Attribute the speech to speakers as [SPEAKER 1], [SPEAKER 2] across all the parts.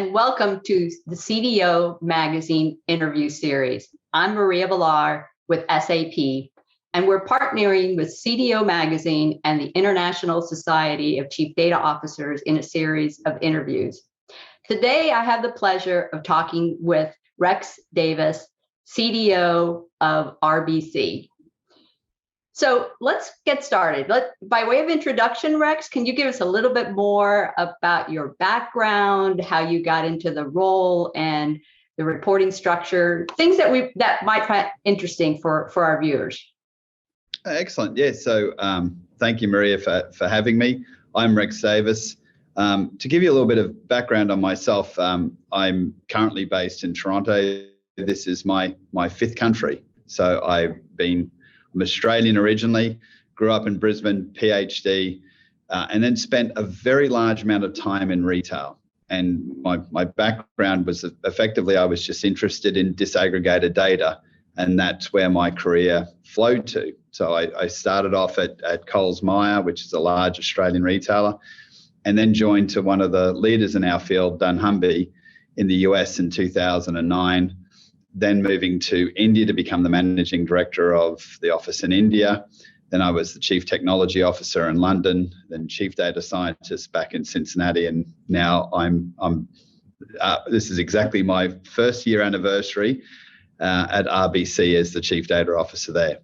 [SPEAKER 1] and welcome to the CDO Magazine interview series. I'm Maria Villar with SAP, and we're partnering with CDO Magazine and the International Society of Chief Data Officers in a series of interviews. Today, I have the pleasure of talking with Rex Davis, CDO of RBC. So let's get started. By way of introduction, Rex, can you give us a little bit more about your background, how you got into the role and the reporting structure, things that might find interesting for our viewers?
[SPEAKER 2] Excellent. Yeah. So thank you, Maria, for having me. I'm Rex Davis. To give you a little bit of background on myself, I'm currently based in Toronto. This is my fifth country. So I'm Australian originally, grew up in Brisbane, PhD, and then spent a very large amount of time in retail. And my background was effectively, I was just interested in disaggregated data, and that's where my career flowed to. So I started off at Coles Myer, which is a large Australian retailer, and then joined to one of the leaders in our field, dunnhumby, in the US in 2009. Then moving to India to become the managing director of the office in India. Then I was the chief technology officer in London, then chief data scientist back in Cincinnati, and now this is exactly my first year anniversary at RBC as the chief data officer there.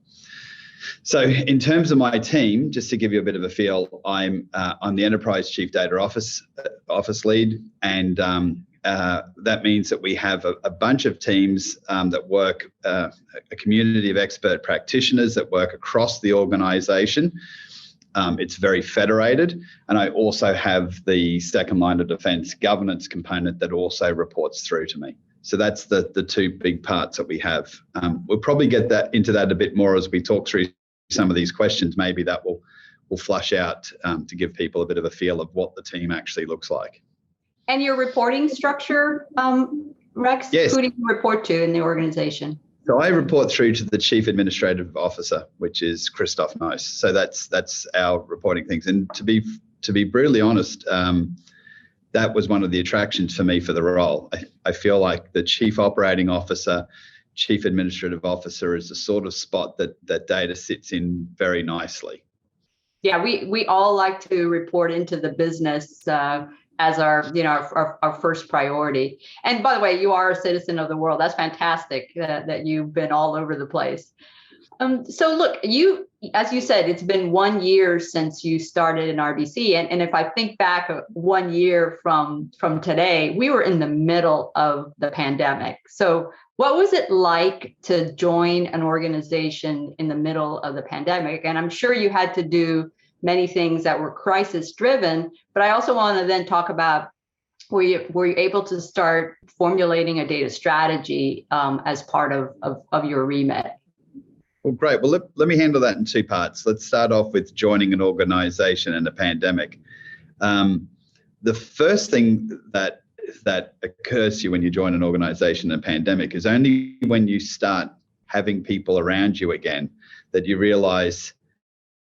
[SPEAKER 2] So in terms of my team, just to give you a bit of a feel, I'm the enterprise chief data office lead, and that means that we have a bunch of teams that work, a community of expert practitioners that work across the organization. It's very federated. And I also have the second line of defense governance component that also reports through to me. So that's the two big parts that we have. We'll probably get into that a bit more as we talk through some of these questions. Maybe that will flush out to give people a bit of a feel of what the team actually looks like.
[SPEAKER 1] And your reporting structure, Rex?
[SPEAKER 2] Yes.
[SPEAKER 1] Who do you report to in the organization?
[SPEAKER 2] So I report through to the Chief Administrative Officer, which is Christoph Nois. So that's our reporting things. And to be brutally honest, that was one of the attractions for me for the role. I feel like the Chief Operating Officer, Chief Administrative Officer is the sort of spot that data sits in very nicely.
[SPEAKER 1] Yeah, we all like to report into the business as our first priority. And by the way, you are a citizen of the world. That's fantastic that you've been all over the place. So look, as you said, it's been 1 year since you started in RBC. And if I think back 1 year from today, we were in the middle of the pandemic. So what was it like to join an organization in the middle of the pandemic? And I'm sure you had to do many things that were crisis driven, but I also want to then talk about were you able to start formulating a data strategy as part of your remit?
[SPEAKER 2] Well, great. Well, let me handle that in two parts. Let's start off with joining an organization in a pandemic. The first thing that occurs to you when you join an organization in a pandemic is only when you start having people around you again that you realize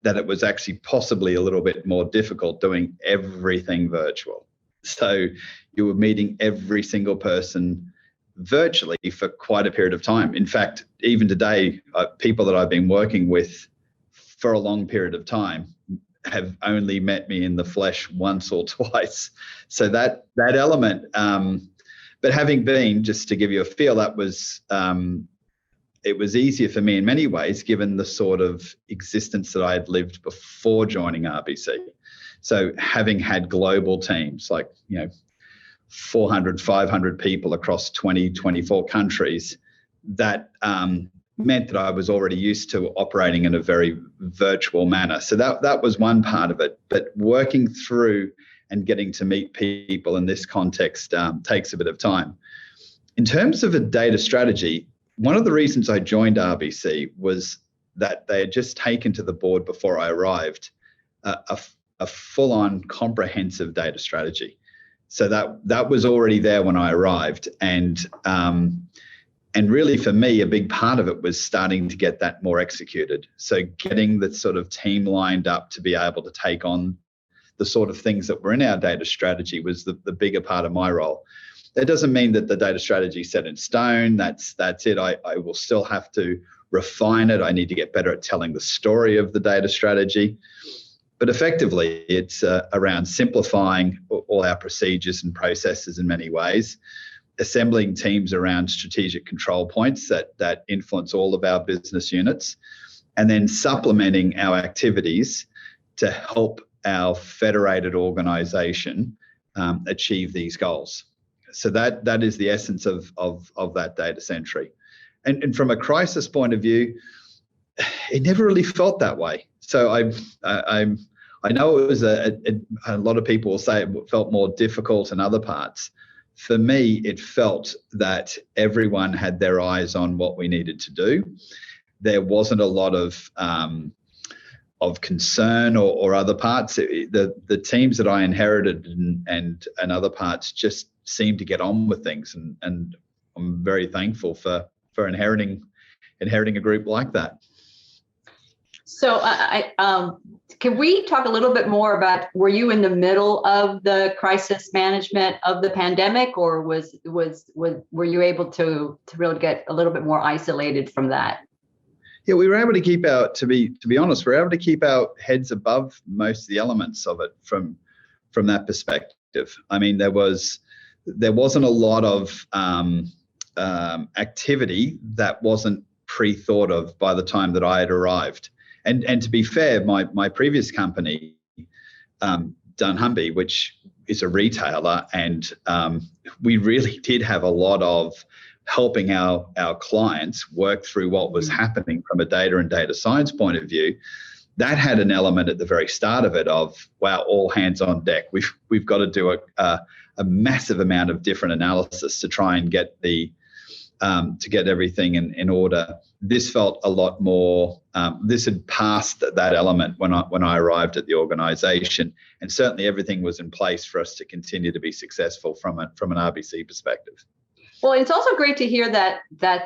[SPEAKER 2] that it was actually possibly a little bit more difficult doing everything virtual. So you were meeting every single person virtually for quite a period of time. In fact, even today, people that I've been working with for a long period of time have only met me in the flesh once or twice. So that element, but having been, just to give you a feel, that was, it was easier for me in many ways, given the sort of existence that I had lived before joining RBC. So having had global teams, like, 400, 500 people across 20, 24 countries, that meant that I was already used to operating in a very virtual manner. So that was one part of it. But working through and getting to meet people in this context takes a bit of time. In terms of a data strategy, one of the reasons I joined RBC was that they had just taken to the board before I arrived a full-on comprehensive data strategy. So that was already there when I arrived, and really for me, a big part of it was starting to get that more executed. So getting the sort of team lined up to be able to take on the sort of things that were in our data strategy was the bigger part of my role. That doesn't mean that the data strategy is set in stone. That's it. I will still have to refine it. I need to get better at telling the story of the data strategy. But effectively, it's around simplifying all our procedures and processes in many ways, assembling teams around strategic control points that influence all of our business units, and then supplementing our activities to help our federated organization achieve these goals. So that is the essence of that data century. And from a crisis point of view, it never really felt that way. So I know it was a lot of people will say it felt more difficult in other parts. For me, it felt that everyone had their eyes on what we needed to do. There wasn't a lot of concern or other parts. The teams that I inherited and other parts just seemed to get on with things, and I'm very thankful for inheriting a group like that.
[SPEAKER 1] So can we talk a little bit more about, were you in the middle of the crisis management of the pandemic, or were you able to really get a little bit more isolated from that?
[SPEAKER 2] Yeah, we were able to keep to be honest, we were able to keep our heads above most of the elements of it from that perspective. I mean, there wasn't a lot of activity that wasn't pre-thought of by the time that I had arrived. And to be fair, my previous company, dunnhumby, which is a retailer, and we really did have a lot of helping our clients work through what was happening from a data and data science point of view. That had an element at the very start of it of, wow, all hands on deck. We've got to do a massive amount of different analysis to try and get to get everything in order. This felt a lot more. This had passed that element when I arrived at the organisation, and certainly everything was in place for us to continue to be successful from an RBC perspective.
[SPEAKER 1] Well, it's also great to hear that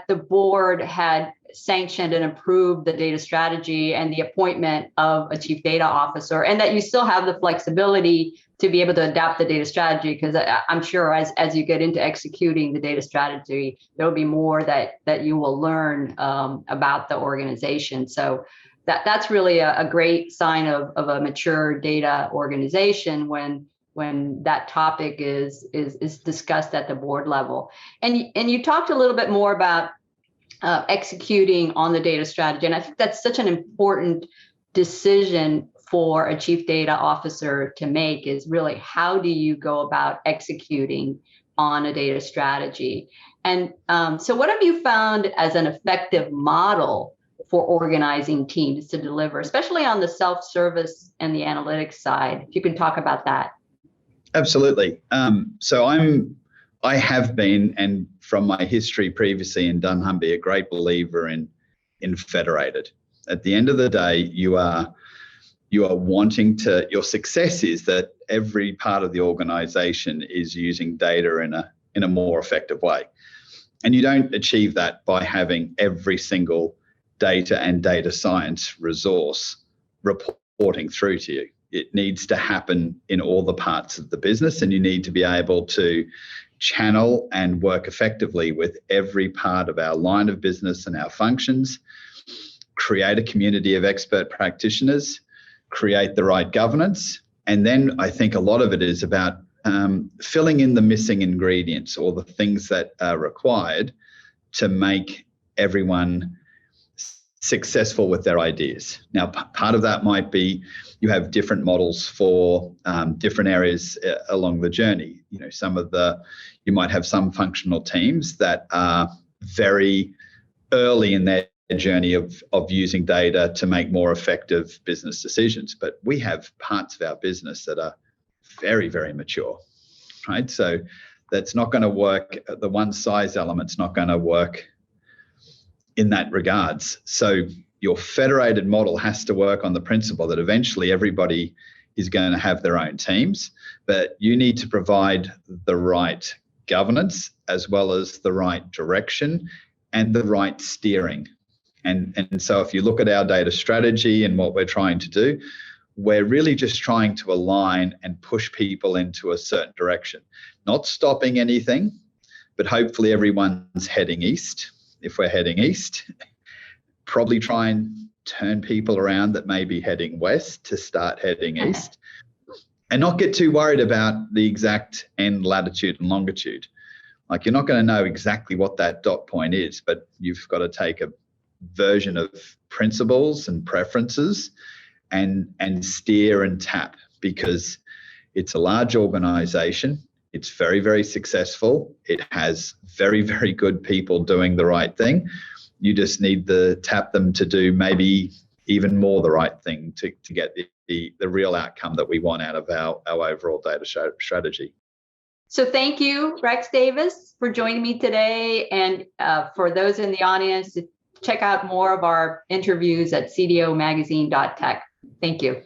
[SPEAKER 1] the board had sanctioned and approved the data strategy and the appointment of a chief data officer, and that you still have the flexibility to be able to adapt the data strategy, because I'm sure as you get into executing the data strategy, there'll be more that you will learn about the organization. So that's really a great sign of a mature data organization when that topic is discussed at the board level. And you talked a little bit more about executing on the data strategy, and I think that's such an important decision for a chief data officer to make, is really how do you go about executing on a data strategy. And so what have you found as an effective model for organizing teams to deliver, especially on the self-service and the analytics side? If you can talk about that.
[SPEAKER 2] Absolutely. So I have been, and from my history previously in dunnhumby, a great believer in federated. At the end of the day, you are wanting to, your success is that every part of the organization is using data in a more effective way. And you don't achieve that by having every single data and data science resource reporting through to you. It needs to happen in all the parts of the business, and you need to be able to channel and work effectively with every part of our line of business and our functions, create a community of expert practitioners, create the right governance. And then I think a lot of it is about filling in the missing ingredients, or the things that are required to make everyone successful with their ideas. Now, part of that might be you have different models for different areas along the journey. You know, you might have some functional teams that are very early in their journey of using data to make more effective business decisions. But we have parts of our business that are very, very mature, right? So that's not going to work. The one size element's not going to work in that regards. So your federated model has to work on the principle that eventually everybody is going to have their own teams, but you need to provide the right governance as well as the right direction and the right steering. And so if you look at our data strategy and what we're trying to do, we're really just trying to align and push people into a certain direction, not stopping anything, but hopefully everyone's heading east. If we're heading east, probably try and turn people around that may be heading west to start heading east, and not get too worried about the exact end latitude and longitude. Like, you're not going to know exactly what that dot point is, but you've got to take a version of principles and preferences and steer and tap, because it's a large organization. It's very, very successful. It has very, very good people doing the right thing. You just need to tap them to do maybe even more the right thing to get the real outcome that we want out of our overall data strategy.
[SPEAKER 1] So thank you, Rex Davis, for joining me today. And for those in the audience, check out more of our interviews at cdomagazine.tech. Thank you.